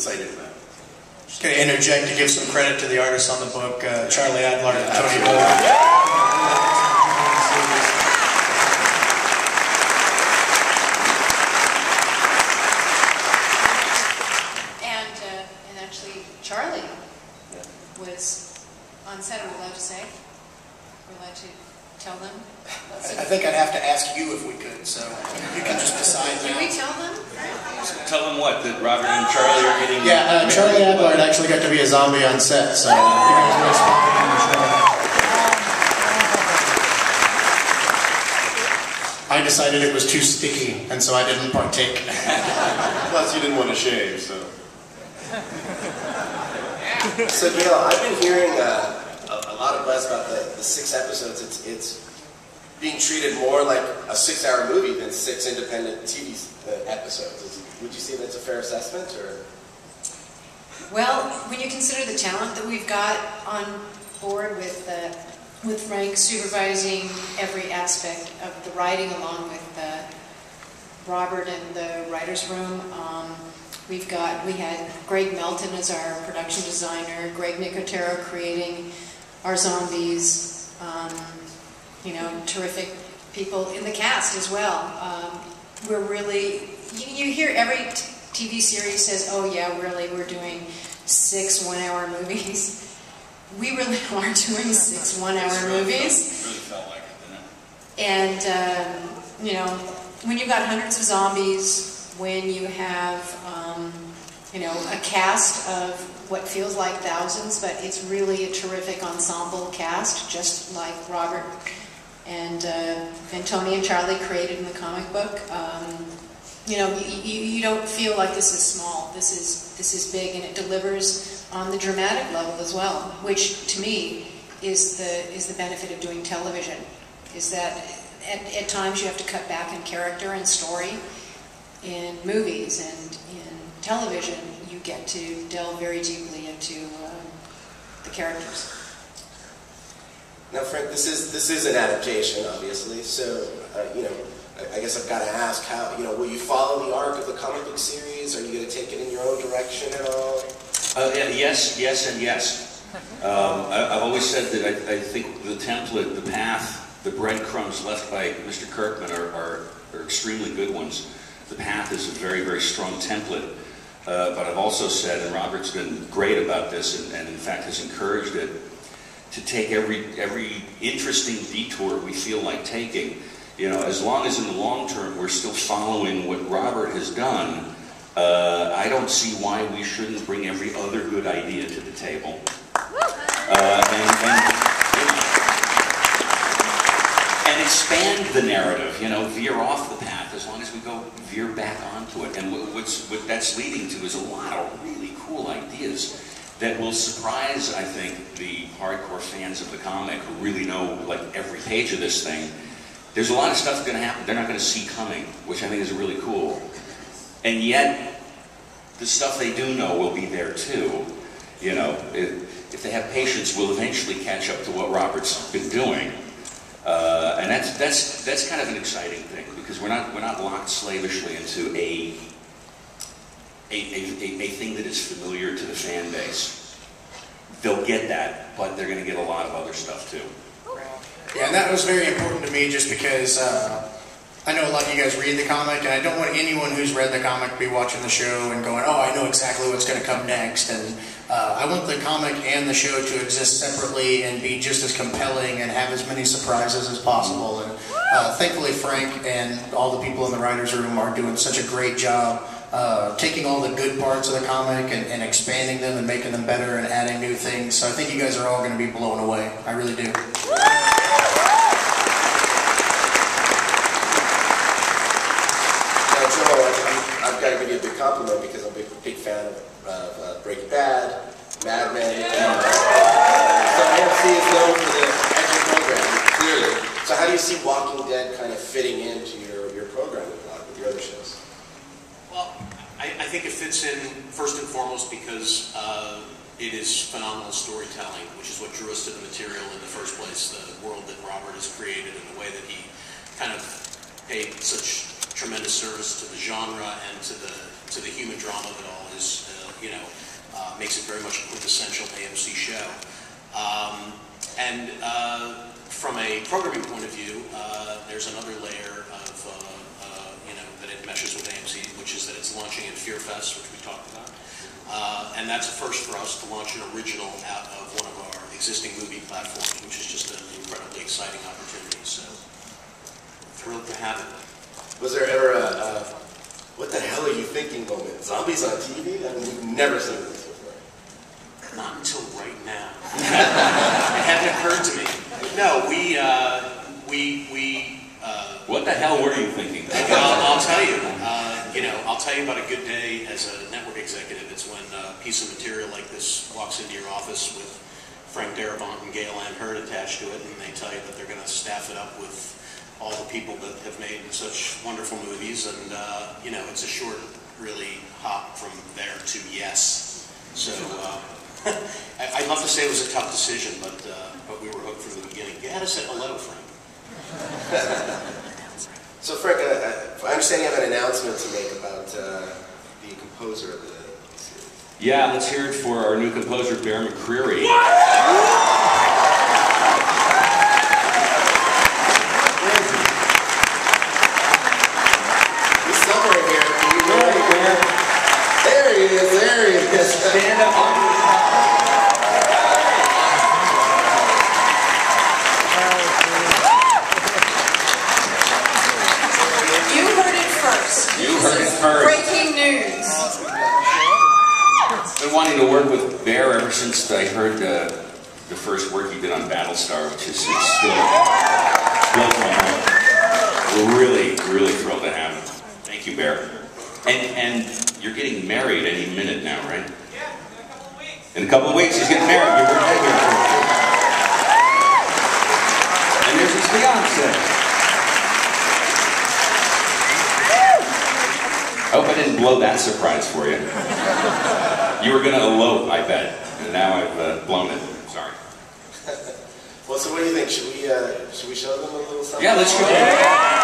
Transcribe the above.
excited about it. Just going to interject to give some credit to the artists on the book, Charlie Adler and Tony Moore. Charlie was on set. Are we allowed to say? We're allowed to tell them? I think I'd have to ask you if we could, so you can just decide now. Can we tell them? Tell them what? That Robert and Charlie are getting... Yeah, Charlie Adler actually got to be a zombie on set, so you guys were spotting on the show. I decided it was too sticky, and so I didn't partake. Plus, you didn't want to shave, so... So, you know, I've been hearing a lot of buzz about the 6 episodes. It's being treated more like a 6-hour movie than 6 independent TV episodes. Would you say that's a fair assessment, or? Well, when you consider the talent that we've got on board with Frank supervising every aspect of the writing, along with Robert in the writer's room. We had Greg Melton as our production designer, Greg Nicotero creating our zombies, you know, terrific people in the cast as well. We're really, you hear every TV series says, oh yeah, really, we're doing 6 one-hour movies. We really are doing 6 one-hour movies. Really felt like it, didn't it? And, you know, when you've got hundreds of zombies, when you have, you know, a cast of what feels like thousands, but it's really a terrific ensemble cast, just like Robert and Tony and Charlie created in the comic book. You know, you don't feel like this is small. This is big, and it delivers on the dramatic level as well, which to me is the benefit of doing television. Is that at times you have to cut back in character and story. In movies and in television, you get to delve very deeply into the characters. Now, Frank, this is an adaptation, obviously. So, you know, I guess I've got to ask, how, you know, will you follow the arc of the comic book series? Are you going to take it in your own direction at all? Yes, and yes. I've always said that I think the template, the path, the breadcrumbs left by Mr. Kirkman are extremely good ones. The path is a very, very strong template, but I've also said, and Robert's been great about this, and in fact has encouraged it, to take every interesting detour we feel like taking. You know, as long as in the long term we're still following what Robert has done, I don't see why we shouldn't bring every other good idea to the table. And expand the narrative, you know, veer off the path as long as we go veer back onto it. And what that's leading to is a lot of really cool ideas that will surprise, I think, the hardcore fans of the comic who really know, like, every page of this thing. There's a lot of stuff that's going to happen they're not going to see coming, which I think is really cool. And yet, the stuff they do know will be there too. You know, if they have patience, we'll eventually catch up to what Robert's been doing. And that's kind of an exciting thing, because we're not locked slavishly into a thing that is familiar to the fan base. They'll get that, but they're going to get a lot of other stuff too. Yeah, and that was very important to me, just because I know a lot of you guys read the comic, and I don't want anyone who's read the comic to be watching the show and going, oh, I know exactly what's going to come next. And I want the comic and the show to exist separately and be just as compelling and have as many surprises as possible. And thankfully, Frank and all the people in the writer's room are doing such a great job taking all the good parts of the comic and expanding them and making them better and adding new things. So I think you guys are all going to be blown away. I really do. I've got to give you a big compliment, because I'm a big fan of Breaking Bad, Mad Men. So AMC is known for the action program, clearly. So how do you see Walking Dead kind of fitting into your programming with your other shows? Well, I think it fits in first and foremost because it is phenomenal storytelling, which is what drew us to the material in the first place, the world that Robert has created and the way that he kind of paid such tremendous service to the genre and to the human drama that all is makes it very much a quintessential AMC show. From a programming point of view, there's another layer of that it meshes with AMC, which is that it's launching at Fear Fest, which we talked about. And that's a first for us to launch an original out of one of our existing movie platforms, which is just an incredibly exciting opportunity. So, thrilled to have it. Was there ever a, what the hell are you thinking moment? Zombies on TV? I mean, we've never seen this before. Not until right now. It hadn't occurred to me. No, What the hell were you thinking? I'll tell you. I'll tell you about a good day as a network executive. It's when a piece of material like this walks into your office with Frank Darabont and Gail Ann Hurd attached to it, and they tell you that they're going to staff it up with all the people that have made such wonderful movies, and it's a short, really hop from there to yes. So I'd love to say it was a tough decision, but we were hooked from the beginning. You had to say hello, Frank. So Frank, I understand you have an announcement to make about the composer of the series. Yeah, let's hear it for our new composer, Bear McCreary. He's somewhere here. Can you go right here? There he is, there he is. Stand up on the top. You heard it first. Breaking news. I've been wanting to work with Bear ever since I heard the first work he did on Battlestar, which is still blows my heart. We're really, really thrilled to have him. Thank you, Bear. And you're getting married any minute now, right? Yeah, in a couple of weeks. In a couple of weeks, he's getting married. You're right here. And there's his fiance. I hope I didn't blow that surprise for you. You were going to elope, I bet. And now I've blown it. Sorry. Well, so what do you think? Should we show them a little something? Yeah, let's show them.